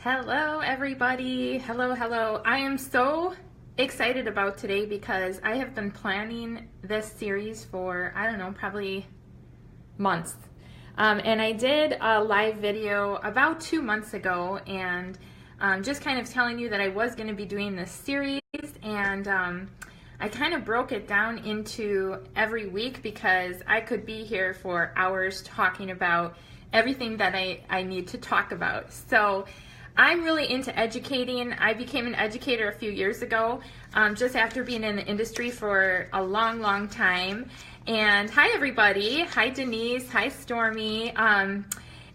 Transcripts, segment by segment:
Hello everybody. Hello. I am so excited about today because I have been planning this series for, I don't know, probably months. And I did a live video about 2 months ago and just kind of telling you that I was going to be doing this series, and I kind of broke it down into every week because I could be here for hours talking about everything that I need to talk about. So I'm really into educating. I became an educator a few years ago, just after being in the industry for a long time. And hi everybody. Hi Denise. Hi Stormy.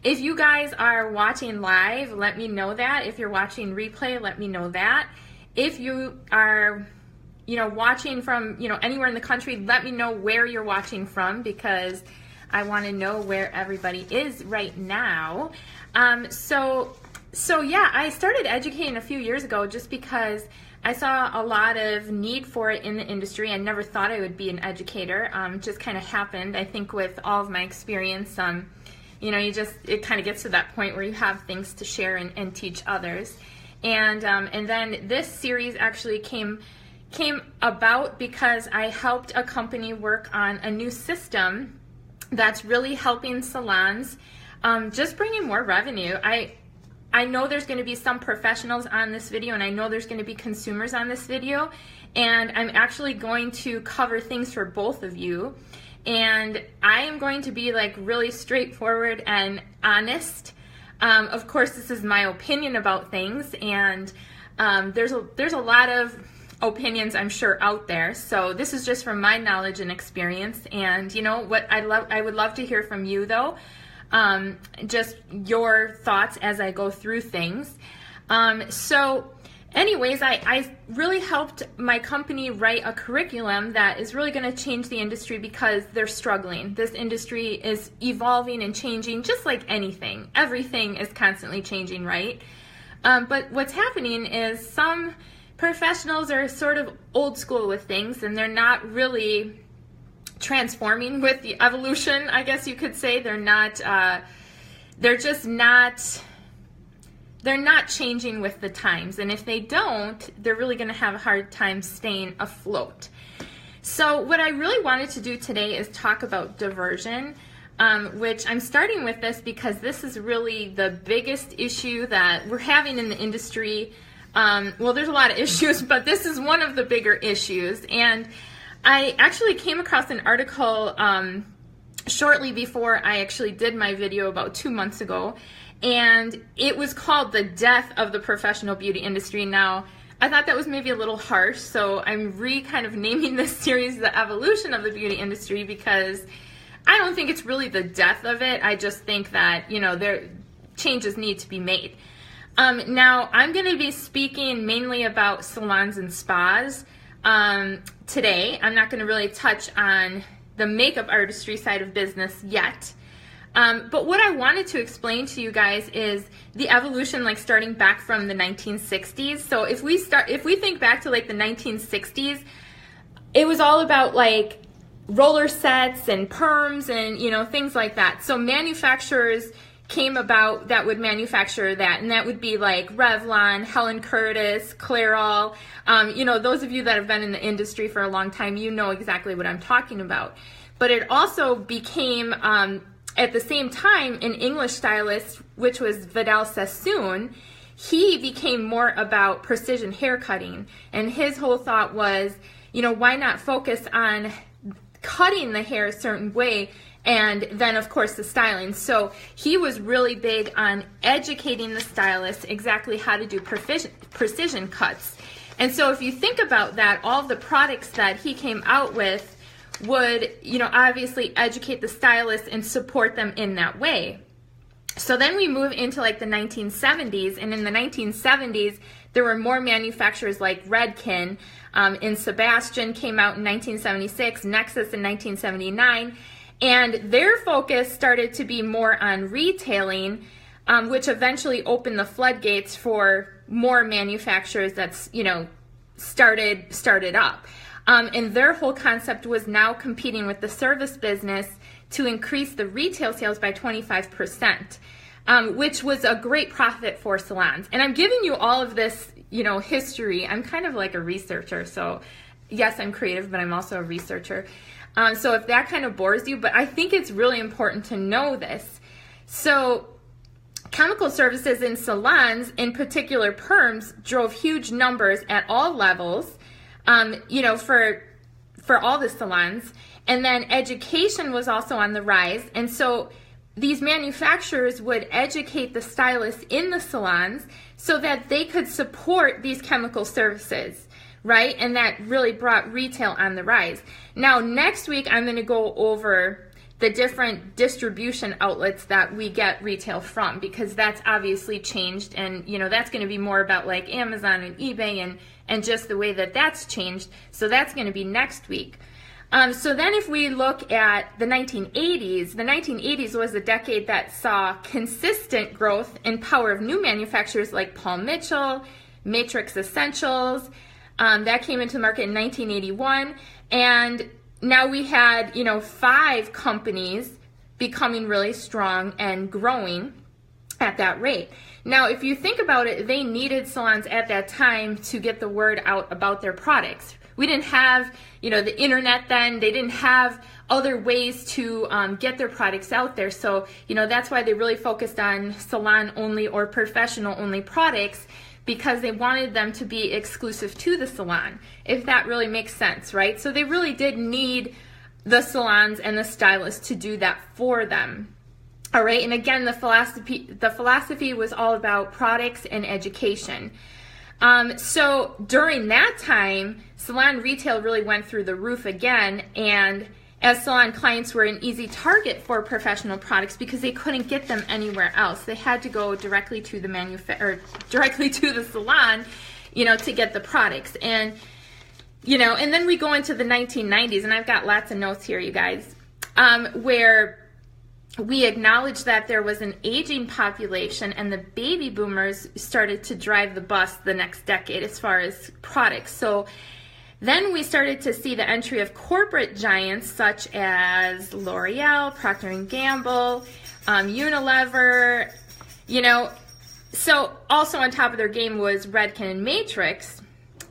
If you guys are watching live, let me know that. If you're watching replay, let me know that. If you are watching from anywhere in the country, let me know where you're watching from, because I want to know where everybody is right now. So yeah, I started educating a few years ago just because I saw a lot of need for it in the industry. I never thought I would be an educator. It just kind of happened. I think with all of my experience, it kind of gets to that point where you have things to share and teach others. And then this series actually came about because I helped a company work on a new system that's really helping salons just bring in more revenue. I know there's going to be some professionals on this video, and I know there's going to be consumers on this video, and I'm actually going to cover things for both of you. And I am going to be like really straightforward and honest. Of course, this is my opinion about things, and there's a lot of opinions, I'm sure, out there. So this is just from my knowledge and experience. And you know what I would love to hear from you though. Just your thoughts as I go through things. So anyways, I really helped my company write a curriculum that is really going to change the industry because they're struggling. This industry is evolving and changing just like anything. Everything is constantly changing, right? But what's happening is some professionals are sort of old school with things, and they're not really transforming with the evolution, I guess you could say. They're not changing with the times, and if they don't, they're really going to have a hard time staying afloat. So what I really wanted to do today is talk about diversion, which I'm starting with this because this is really the biggest issue that we're having in the industry. Well, there's a lot of issues, but this is one of the bigger issues. And I actually came across an article shortly before I actually did my video about 2 months ago, and it was called "The Death of the Professional Beauty Industry." Now, I thought that was maybe a little harsh, so I'm kind of naming this series "The Evolution of the Beauty Industry" because I don't think it's really the death of it. I just think that, there changes need to be made. Now, I'm going to be speaking mainly about salons and spas today. I'm not going to really touch on the makeup artistry side of business yet. But what I wanted to explain to you guys is the evolution, like starting back from the 1960s. So if we think back to like the 1960s, it was all about like roller sets and perms and things like that. So manufacturers came about that would manufacture that, and that would be like Revlon, Helen Curtis, Clairol. Those of you that have been in the industry for a long time, you know exactly what I'm talking about. But it also became, at the same time, an English stylist, which was Vidal Sassoon. He became more about precision haircutting, and his whole thought was, why not focus on cutting the hair a certain way, and then of course the styling. So he was really big on educating the stylists exactly how to do precision cuts. And so if you think about that, all of the products that he came out with would, obviously educate the stylists and support them in that way. So then we move into like the 1970s, and in the 1970s there were more manufacturers like Redken, and Sebastian came out in 1976, Nexus in 1979, and their focus started to be more on retailing, which eventually opened the floodgates for more manufacturers that's started up. And their whole concept was now competing with the service business to increase the retail sales by 25%. which was a great profit for salons. And I'm giving you all of this, history. I'm kind of like a researcher. So yes, I'm creative, but I'm also a researcher. So if that kind of bores you, but I think it's really important to know this. So chemical services in salons, in particular perms, drove huge numbers at all levels, for all the salons. And then education was also on the rise. And so these manufacturers would educate the stylists in the salons so that they could support these chemical services, right? And that really brought retail on the rise. Now, next week, I'm going to go over the different distribution outlets that we get retail from, because that's obviously changed. And, that's going to be more about like Amazon and eBay and just the way that that's changed. So that's going to be next week. So then if we look at the 1980s was a decade that saw consistent growth and power of new manufacturers like Paul Mitchell, Matrix Essentials, that came into the market in 1981. And now we had, 5 companies becoming really strong and growing at that rate. Now, if you think about it, they needed salons at that time to get the word out about their products. We didn't have, the internet then. They didn't have other ways to get their products out there. So, that's why they really focused on salon-only or professional-only products, because they wanted them to be exclusive to the salon, if that really makes sense, right? So they really did need the salons and the stylists to do that for them. All right, and again, the philosophy was all about products and education. So during that time, salon retail really went through the roof again, and as salon clients were an easy target for professional products because they couldn't get them anywhere else. They had to go directly to the directly to the salon, to get the products. And and then we go into the 1990s, and I've got lots of notes here, you guys, where we acknowledged that there was an aging population, and the baby boomers started to drive the bus the next decade as far as products. So then we started to see the entry of corporate giants such as L'Oreal, Procter & Gamble, Unilever, So also on top of their game was Redken and Matrix.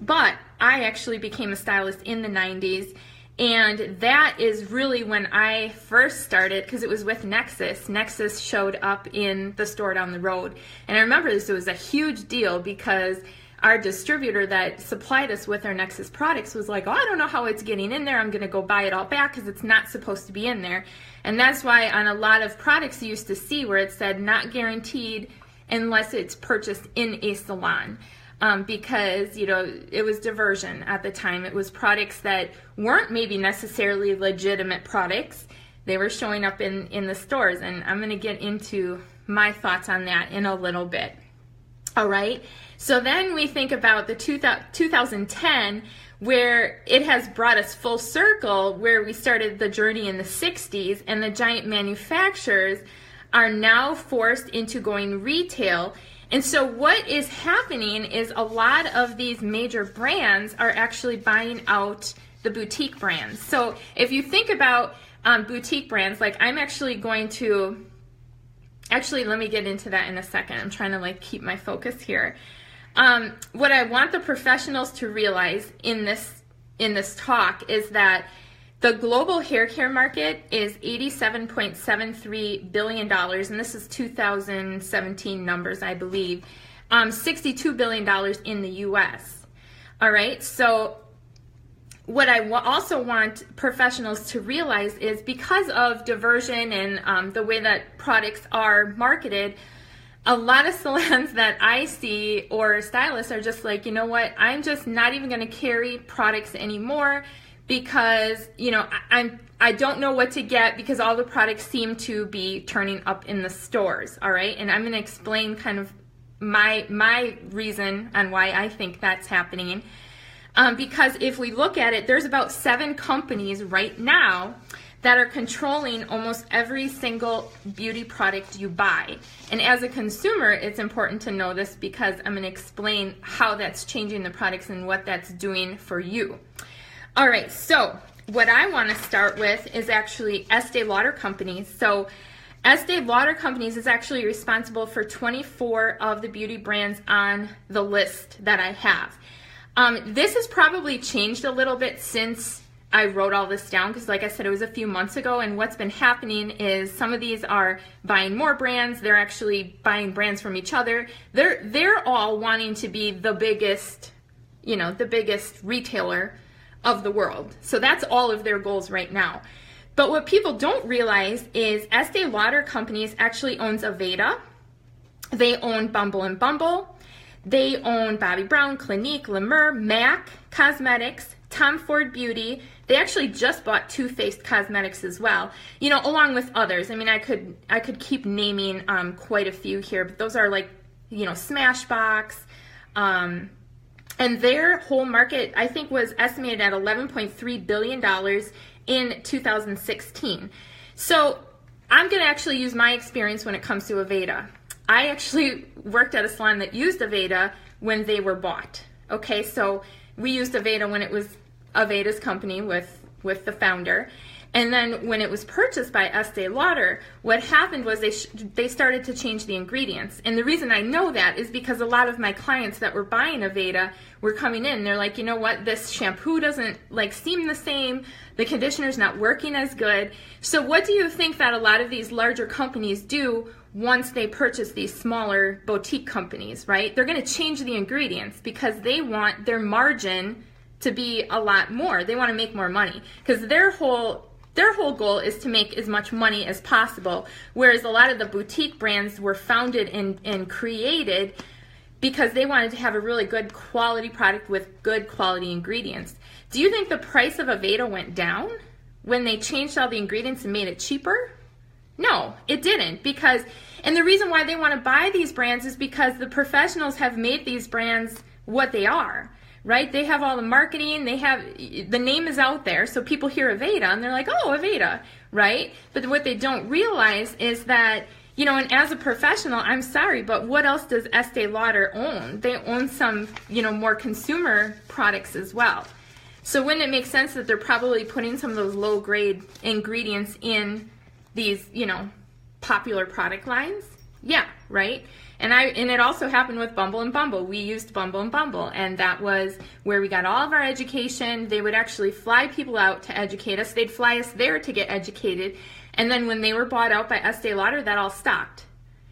But I actually became a stylist in the 90s. And that is really when I first started, because it was with Nexus. Nexus showed up in the store down the road. And I remember this, it was a huge deal because our distributor that supplied us with our Nexus products was like, I don't know how it's getting in there. I'm going to go buy it all back because it's not supposed to be in there. And that's why on a lot of products you used to see where it said not guaranteed unless it's purchased in a salon. Because, it was diversion at the time. It was products that weren't maybe necessarily legitimate products. They were showing up in the stores, and I'm going to get into my thoughts on that in a little bit. All right, so then we think about the 2010, where it has brought us full circle, where we started the journey in the 60s, and the giant manufacturers are now forced into going retail. And so what is happening is a lot of these major brands are actually buying out the boutique brands. So if you think about boutique brands, like I'm actually going to, let me get into that in a second. I'm trying to keep my focus here. What I want the professionals to realize in this talk is that the global hair care market is $87.73 billion, and this is 2017 numbers, I believe. $62 billion in the U.S. All right, so what I also want professionals to realize is because of diversion and the way that products are marketed, a lot of salons that I see or stylists are just like, you know what, I'm just not even going to carry products anymore, because I don't know what to get because all the products seem to be turning up in the stores. All right, and I'm going to explain kind of my reason on why I think that's happening. Because if we look at it, there's about 7 companies right now that are controlling almost every single beauty product you buy. And as a consumer, it's important to know this because I'm going to explain how that's changing the products and what that's doing for you. All right, so what I want to start with is actually Estee Lauder companies. So Estee Lauder Companies is actually responsible for 24 of the beauty brands on the list that I have. This has probably changed a little bit since I wrote all this down, because like I said, it was a few months ago, and what's been happening is some of these are buying more brands. They're actually buying brands from each other. They're all wanting to be the biggest, the biggest retailer of the world. So that's all of their goals right now. But what people don't realize is Estee Lauder Companies actually owns Aveda. They own Bumble and Bumble. They own Bobbi Brown, Clinique, La Mer, MAC Cosmetics, Tom Ford Beauty. They actually just bought Too Faced Cosmetics as well, along with others. I mean, I could keep naming quite a few here, but those are like, Smashbox. And their whole market, I think, was estimated at $11.3 billion in 2016. So I'm going to actually use my experience when it comes to Aveda. I actually worked at a salon that used Aveda when they were bought. Okay, so we used Aveda when it was Aveda's company with the founder. And then when it was purchased by Estee Lauder, what happened was they started to change the ingredients. And the reason I know that is because a lot of my clients that were buying Aveda were coming in. They're like, you know what, this shampoo doesn't seem the same. The conditioner's not working as good. So what do you think that a lot of these larger companies do once they purchase these smaller boutique companies, right? They're going to change the ingredients because they want their margin to be a lot more. They want to make more money because their whole goal is to make as much money as possible, whereas a lot of the boutique brands were founded and created because they wanted to have a really good quality product with good quality ingredients. Do you think the price of Aveda went down when they changed all the ingredients and made it cheaper? No, it didn't, and the reason why they want to buy these brands is because the professionals have made these brands what they are. Right? They have all the marketing, the name is out there, so people hear Aveda and they're like, oh, Aveda, right? But what they don't realize is that, and as a professional, I'm sorry, but what else does Estee Lauder own? They own some, more consumer products as well. So wouldn't it make sense that they're probably putting some of those low-grade ingredients in these, popular product lines? Yeah, right? And it also happened with Bumble and Bumble. We used Bumble and Bumble, and that was where we got all of our education. They would actually fly people out to educate us. They'd fly us there to get educated. And then when they were bought out by Estee Lauder, that all stopped.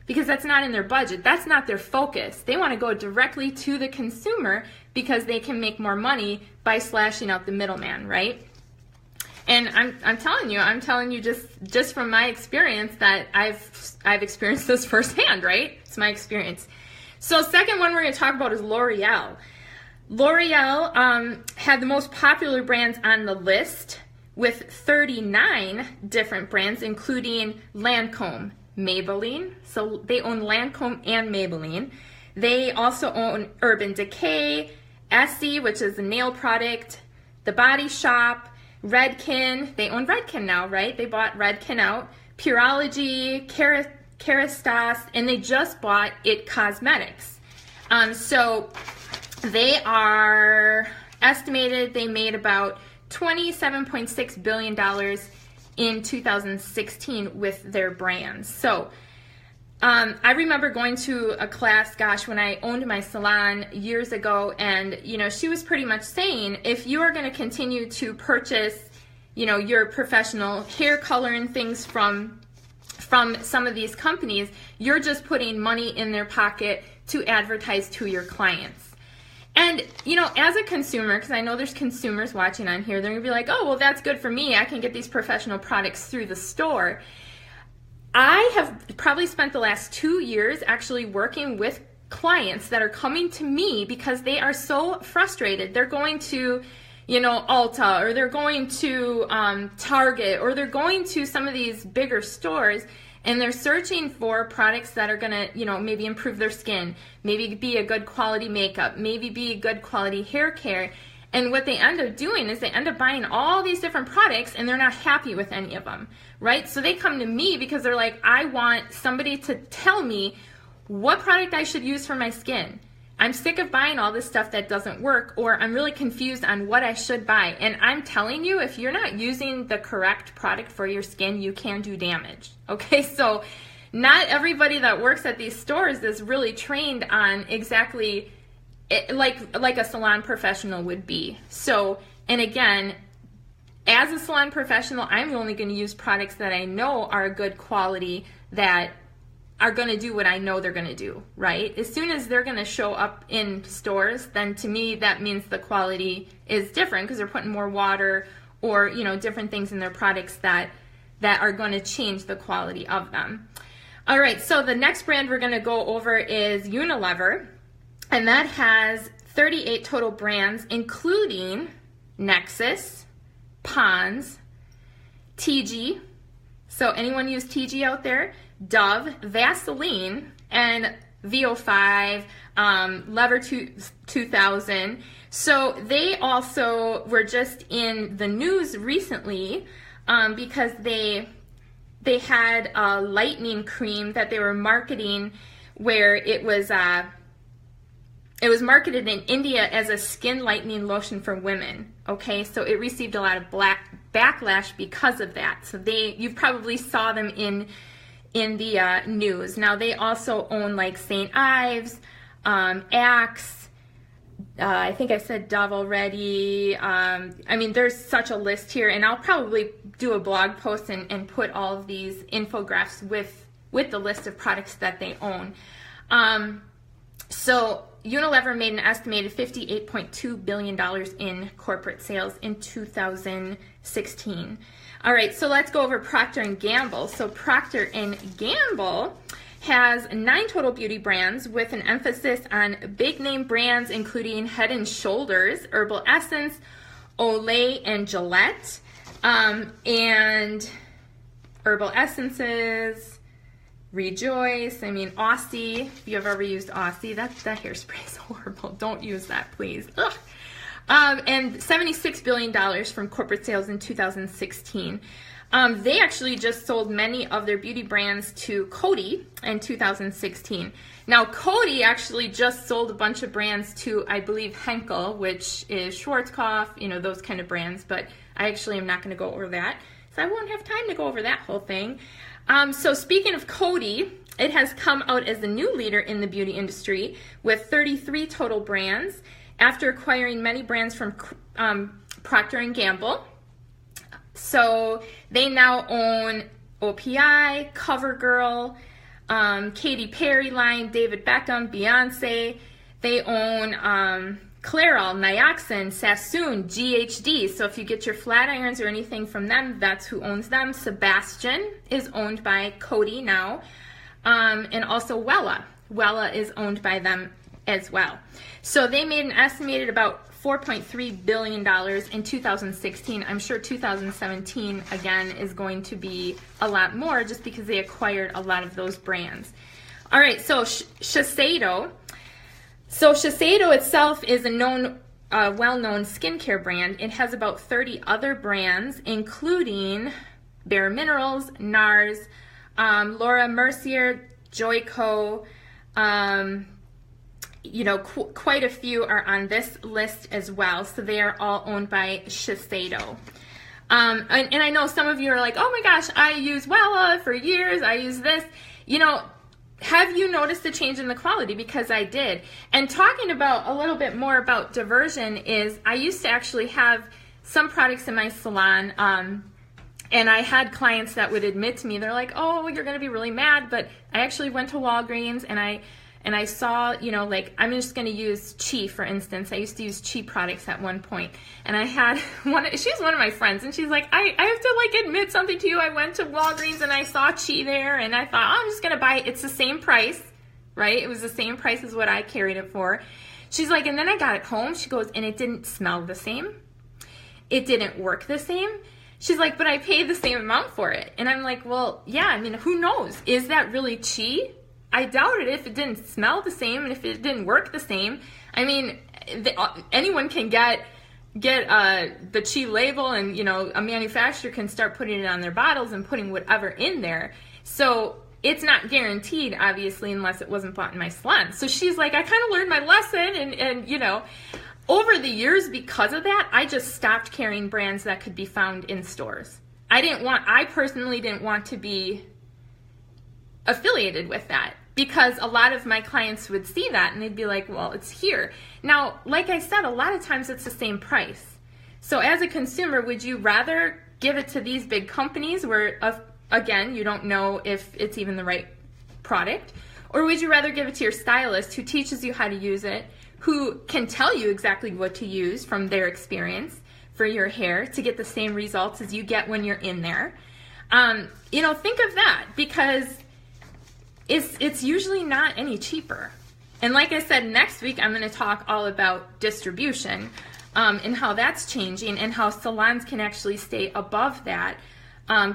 Because that's not in their budget. That's not their focus. They want to go directly to the consumer because they can make more money by slashing out the middleman, right? And I'm telling you just from my experience that I've experienced this firsthand, right? It's my experience. So second one we're going to talk about is L'Oreal. L'Oreal had the most popular brands on the list with 39 different brands, including Lancome, Maybelline. So they own Lancome and Maybelline. They also own Urban Decay, Essie, which is a nail product, The Body Shop, Redken. They own Redken now, right? They bought Redken out. Pureology, Kerastase, and they just bought It Cosmetics. So they are estimated they made about $27.6 billion in 2016 with their brands. So I remember going to a class, when I owned my salon years ago, and she was pretty much saying, if you are going to continue to purchase, your professional hair color and things from some of these companies, you're just putting money in their pocket to advertise to your clients. And, as a consumer, because I know there's consumers watching on here, they're going to be like, oh, well, that's good for me. I can get these professional products through the store. I have probably spent the last 2 years actually working with clients that are coming to me because they are so frustrated. They're going to, Ulta, or they're going to Target, or they're going to some of these bigger stores, and they're searching for products that are going to, maybe improve their skin, maybe be a good quality makeup, maybe be good quality hair care. And what they end up doing is they end up buying all these different products and they're not happy with any of them, right? So they come to me because they're like, I want somebody to tell me what product I should use for my skin. I'm sick of buying all this stuff that doesn't work, or I'm really confused on what I should buy. And I'm telling you, if you're not using the correct product for your skin, you can do damage. Okay, so not everybody that works at these stores is really trained on exactly like a salon professional would be. So, and again, as a salon professional, I'm only going to use products that I know are a good quality, that are going to do what I know they're going to do, right? As soon as they're going to show up in stores, then to me that means the quality is different, because they're putting more water or, you know, different things in their products that are going to change the quality of them. All right, so the next brand we're going to go over is Unilever, and that has 38 total brands, including Nexus, Pond's, TG. So anyone use TG out there? Dove, Vaseline, and VO5, Lever 2000. So they also were just in the news recently because they had a lightening cream that they were marketing, where it was marketed in India as a skin lightening lotion for women. Okay, so it received a lot of backlash because of that. So you probably saw them in the news. Now they also own like St. Ives, Axe, I think I said Dove already. I mean, there's such a list here, and I'll probably do a blog post and put all of these infographics with the list of products that they own. So Unilever made an estimated $58.2 billion in corporate sales in 2016. All right, so let's go over Procter & Gamble. So Procter & Gamble has 9 total beauty brands with an emphasis on big name brands including Head & Shoulders, Herbal Essence, Olay, and Gillette. And Herbal Essences, Rejoice, I mean Aussie, if you've ever used Aussie, that hairspray is horrible. Don't use that, please. Ugh. And $76 billion from corporate sales in 2016. They actually just sold many of their beauty brands to Coty in 2016. Now, Coty actually just sold a bunch of brands to, I believe, Henkel, which is Schwarzkopf, you know, those kind of brands, but I actually am not going to go over that, so I won't have time to go over that whole thing. So speaking of Coty, it has come out as a new leader in the beauty industry with 33 total brands after acquiring many brands from Procter & Gamble. So they now own OPI, CoverGirl, Katy Perry line, David Beckham, Beyonce. They own Clairol, Nioxin, Sassoon, GHD. So if you get your flat irons or anything from them, that's who owns them. Sebastian is owned by Coty now. And also Wella. Wella is owned by them as well. So they made an estimated about $4.3 billion in 2016. I'm sure 2017, again, is going to be a lot more just because they acquired a lot of those brands. All right, so Shiseido. So Shiseido itself is a well-known skincare brand. It has about 30 other brands, including Bare Minerals, NARS, Laura Mercier, Joico. You know, quite a few are on this list as well. So they are all owned by Shiseido. And I know some of you are like, oh my gosh, I use Wella for years. I use this. You know, have you noticed a change in the quality? Because I did. And talking about a little bit more about Diversion is I used to actually have some products in my salon, and I had clients that would admit to me, they're like, oh, you're going to be really mad, but I actually went to Walgreens and I saw, you know, like, I'm just going to use Chi, for instance. I used to use Chi products at one point. And I had she's one of my friends, and she's like, I have to, like, admit something to you. I went to Walgreens, and I saw Chi there, and I thought, oh, I'm just going to buy it. It's the same price, right? It was the same price as what I carried it for. She's like, and then I got it home. She goes, and it didn't smell the same. It didn't work the same. She's like, but I paid the same amount for it. And I'm like, well, yeah, I mean, who knows? Is that really Chi? I doubt it if it didn't smell the same and if it didn't work the same. I mean, anyone can get the Chi label, and, you know, a manufacturer can start putting it on their bottles and putting whatever in there. So it's not guaranteed, obviously, unless it wasn't bought in my salon. So she's like, I kind of learned my lesson, and you know, over the years, because of that, I just stopped carrying brands that could be found in stores. I personally didn't want to be affiliated with that, because a lot of my clients would see that and they'd be like, well, it's here. Now, like I said, a lot of times it's the same price. So as a consumer, would you rather give it to these big companies where, again, you don't know if it's even the right product? Or would you rather give it to your stylist who teaches you how to use it, who can tell you exactly what to use from their experience for your hair to get the same results as you get when you're in there? You know, think of that, because it's usually not any cheaper. And like I said, next week I'm going to talk all about distribution and how that's changing and how salons can actually stay above that.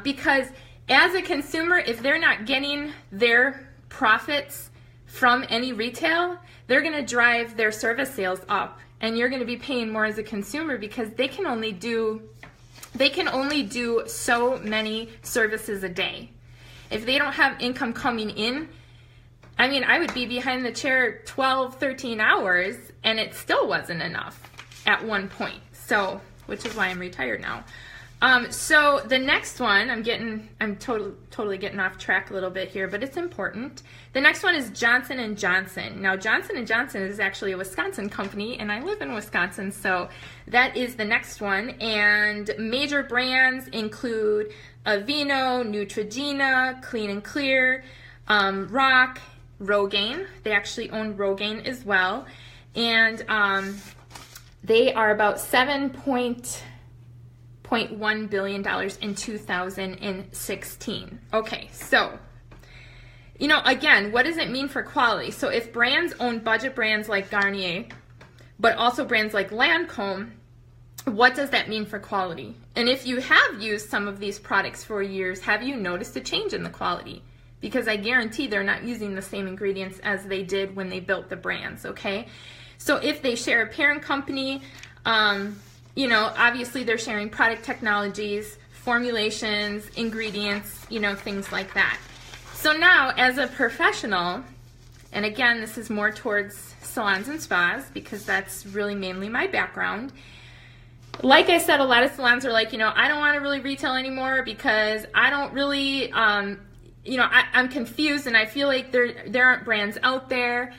Because as a consumer, if they're not getting their profits from any retail, they're going to drive their service sales up, and you're going to be paying more as a consumer, because they can only do so many services a day. If they don't have income coming in, I mean, I would be behind the chair 12, 13 hours, and it still wasn't enough at one point. So, which is why I'm retired now. So the next one, I'm totally getting off track a little bit here, but it's important. The next one is Johnson & Johnson. Now, Johnson & Johnson is actually a Wisconsin company, and I live in Wisconsin, so that is the next one. And major brands include Aveeno, Neutrogena, Clean & Clear, Rock, Rogaine. They actually own Rogaine as well. And they are about $7.1 billion in 2016. Okay, so, you know, again, what does it mean for quality? So if brands own budget brands like Garnier, but also brands like Lancome, what does that mean for quality? And if you have used some of these products for years, have you noticed a change in the quality? Because I guarantee they're not using the same ingredients as they did when they built the brands, okay? So if they share a parent company, you know, obviously they're sharing product technologies, formulations, ingredients, you know, things like that. So now, as a professional, and again, this is more towards salons and spas, because that's really mainly my background. Like I said, a lot of salons are like, you know, I don't want to really retail anymore because I don't really, you know, I'm confused, and I feel like there aren't brands out there.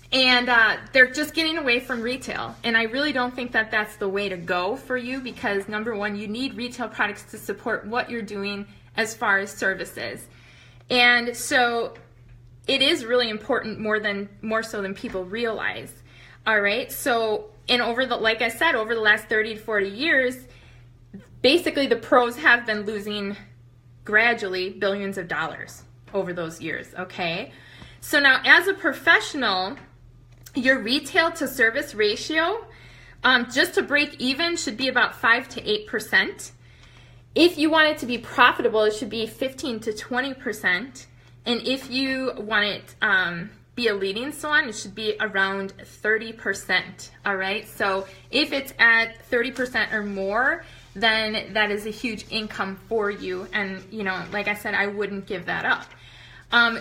And they're just getting away from retail. And I really don't think that that's the way to go for you, because number one, you need retail products to support what you're doing as far as services. And so it is really important, more so than people realize. All right. So, and like I said, over the last 30 to 40 years, basically the pros have been losing gradually billions of dollars over those years. Okay. So now, as a professional, your retail to service ratio, just to break even, should be about 5 to 8%. If you want it to be profitable, it should be 15 to 20%. And if you want it be a leading salon, it should be around 30%. All right. So if it's at 30% or more, then that is a huge income for you. And, you know, like I said, I wouldn't give that up.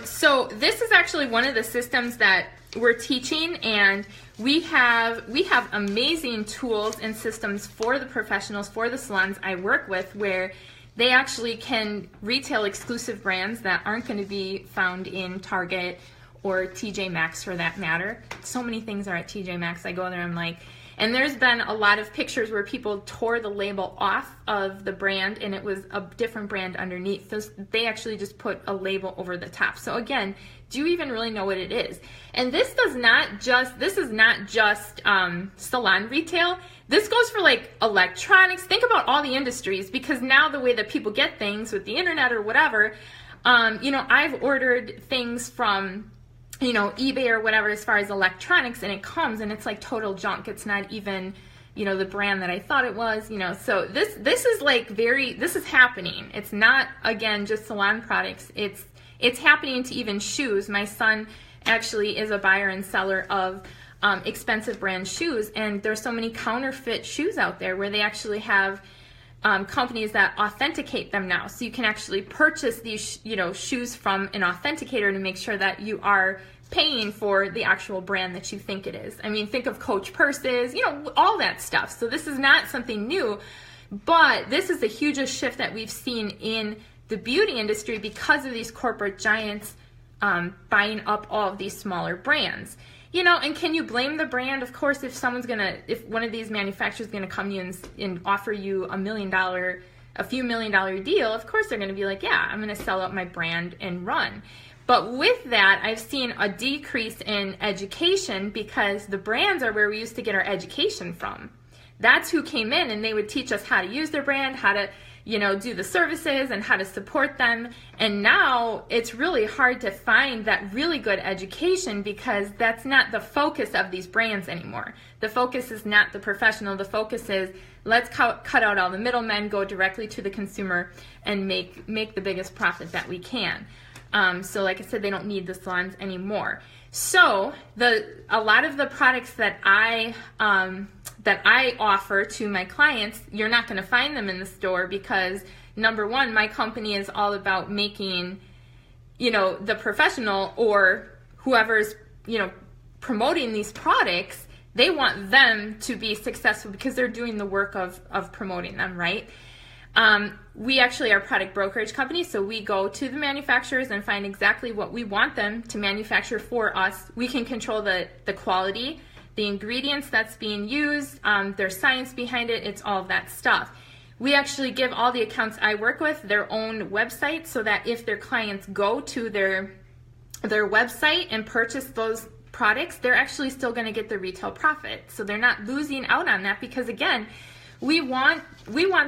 So this is actually one of the systems that we're teaching, and we have amazing tools and systems for the professionals, for the salons I work with, where they actually can retail exclusive brands that aren't going to be found in Target or TJ Maxx, for that matter. So many things are at TJ Maxx. I go there, I'm like, and there's been a lot of pictures where people tore the label off of the brand and it was a different brand underneath. So they actually just put a label over the top. So again, do you even really know what it is? And this is not just salon retail. This goes for like electronics. Think about all the industries, because now the way that people get things with the internet or whatever, you know, I've ordered things from, you know, eBay or whatever as far as electronics, and it comes and it's like total junk. It's not even, you know, the brand that I thought it was, you know. So this is like this is happening. It's not, again, just salon products. It's happening to even shoes. My son actually is a buyer and seller of expensive brand shoes, and there's so many counterfeit shoes out there where they actually have companies that authenticate them now. So you can actually purchase these, shoes from an authenticator to make sure that you are paying for the actual brand that you think it is. I mean, think of Coach purses, all that stuff. So this is not something new, but this is the hugest shift that we've seen in the beauty industry because of these corporate giants buying up all of these smaller brands. And can you blame the brand? Of course, if one of these manufacturers is going to come to you and offer you a few $1 million deal, of course they're going to be like, yeah, I'm going to sell out my brand and run. But with that, I've seen a decrease in education because the brands are where we used to get our education from. That's who came in and they would teach us how to use their brand, how to do the services and how to support them. And now it's really hard to find that really good education because that's not the focus of these brands anymore. The focus is not the professional. The focus is let's cut out all the middlemen, go directly to the consumer and make the biggest profit that we can. So like I said, they don't need the salons anymore. So a lot of the products that I offer to my clients, you're not going to find them in the store because number one, my company is all about making, the professional or whoever's, promoting these products, they want them to be successful because they're doing the work of promoting them, right? We actually are a product brokerage company, so we go to the manufacturers and find exactly what we want them to manufacture for us. We can control the quality, the ingredients that's being used, there's science behind it, it's all of that stuff. We actually give all the accounts I work with their own website so that if their clients go to their website and purchase those products, they're actually still going to get the retail profit. So they're not losing out on that because again, we want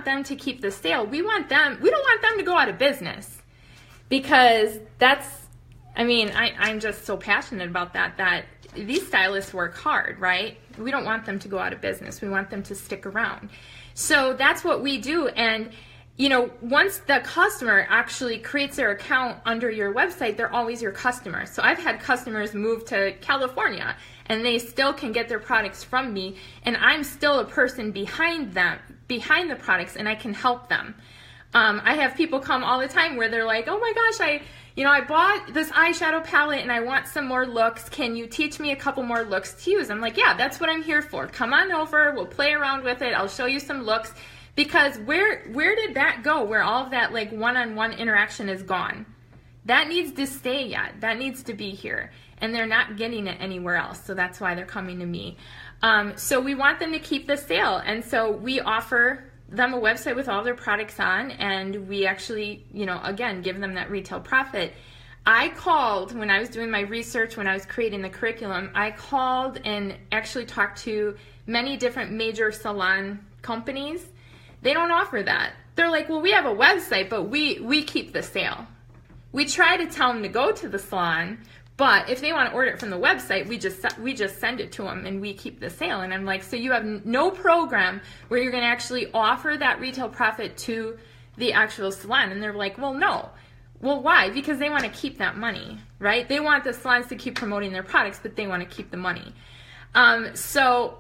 them to keep the sale. We don't want them to go out of business because I'm just so passionate about that these stylists work hard, right? We don't want them to go out of business. We want them to stick around. So that's what we do. And, once the customer actually creates their account under your website, they're always your customer. So I've had customers move to California and they still can get their products from me and I'm still a person behind the products and I can help them. I have people come all the time where they're like, oh my gosh, I bought this eyeshadow palette and I want some more looks. Can you teach me a couple more looks to use? I'm like, yeah, that's what I'm here for. Come on over. We'll play around with it. I'll show you some looks. Because where did that go? Where all of that like one-on-one interaction is gone? That needs to stay yet. That needs to be here. And they're not getting it anywhere else. So that's why they're coming to me. So we want them to keep the sale. And so we offer them a website with all their products on, and we actually, again, give them that retail profit. I called when I was doing my research, when I was creating the curriculum, I called and actually talked to many different major salon companies. They don't offer that. They're like, well, we have a website, but we keep the sale. We try to tell them to go to the salon, but if they want to order it from the website, we just send it to them and we keep the sale. And I'm like, so you have no program where you're going to actually offer that retail profit to the actual salon? And they're like, well, no. Well, why? Because they want to keep that money, right? They want the salons to keep promoting their products, but they want to keep the money. So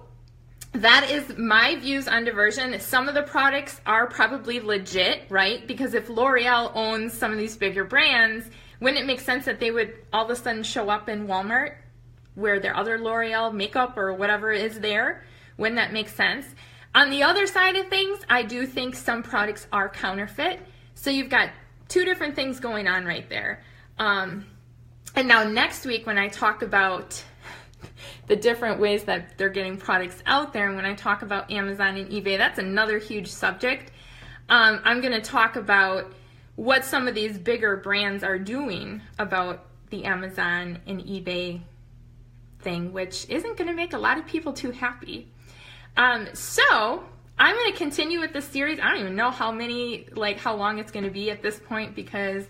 that is my views on Diversion. Some of the products are probably legit, right? Because if L'Oreal owns some of these bigger brands, wouldn't it make sense that they would all of a sudden show up in Walmart where their other L'Oreal makeup or whatever is there? Wouldn't that make sense? On the other side of things, I do think some products are counterfeit. So you've got two different things going on right there. And now next week when I talk about the different ways that they're getting products out there, and when I talk about Amazon and eBay, that's another huge subject. I'm going to talk about what some of these bigger brands are doing about the Amazon and eBay thing, which isn't going to make a lot of people too happy. So I'm going to continue with this series. I don't even know how long it's going to be at this point because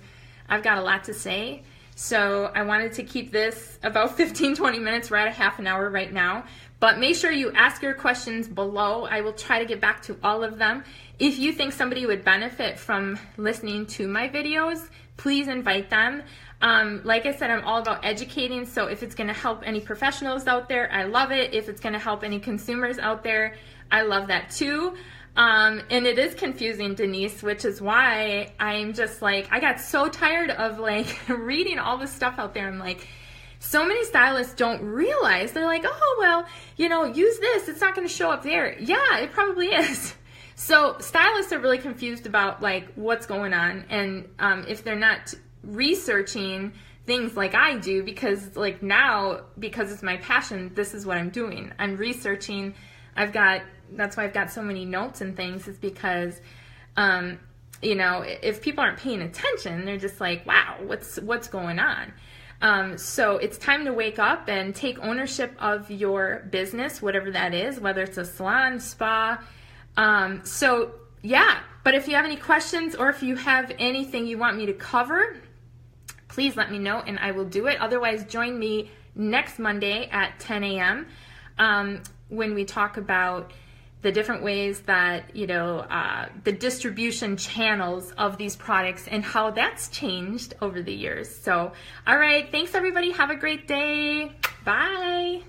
I've got a lot to say. So I wanted to keep this about 15-20 minutes. We're at a half an hour right now. But make sure you ask your questions below. I will try to get back to all of them. If you think somebody would benefit from listening to my videos, please invite them. Like I said, I'm all about educating, so if it's going to help any professionals out there, I love it. If it's going to help any consumers out there, I love that too. And it is confusing, Denise, which is why I'm just like, I got so tired of like reading all this stuff out there. I'm like, so many stylists don't realize. They're like, oh, well, you know, use this. It's not going to show up there. Yeah, it probably is. So stylists are really confused about like what's going on. And if they're not researching things like I do, because like now, because it's my passion, this is what I'm doing. I'm researching. That's why I've got so many notes and things, is because, you know, if people aren't paying attention, they're just like, wow, what's going on? So it's time to wake up and take ownership of your business, whatever that is, whether it's a salon, spa. So yeah, but if you have any questions or if you have anything you want me to cover, please let me know and I will do it. Otherwise, join me next Monday at 10 a.m. When we talk about the different ways that, you know, the distribution channels of these products and how that's changed over the years. So, all right, thanks everybody. Have a great day. Bye.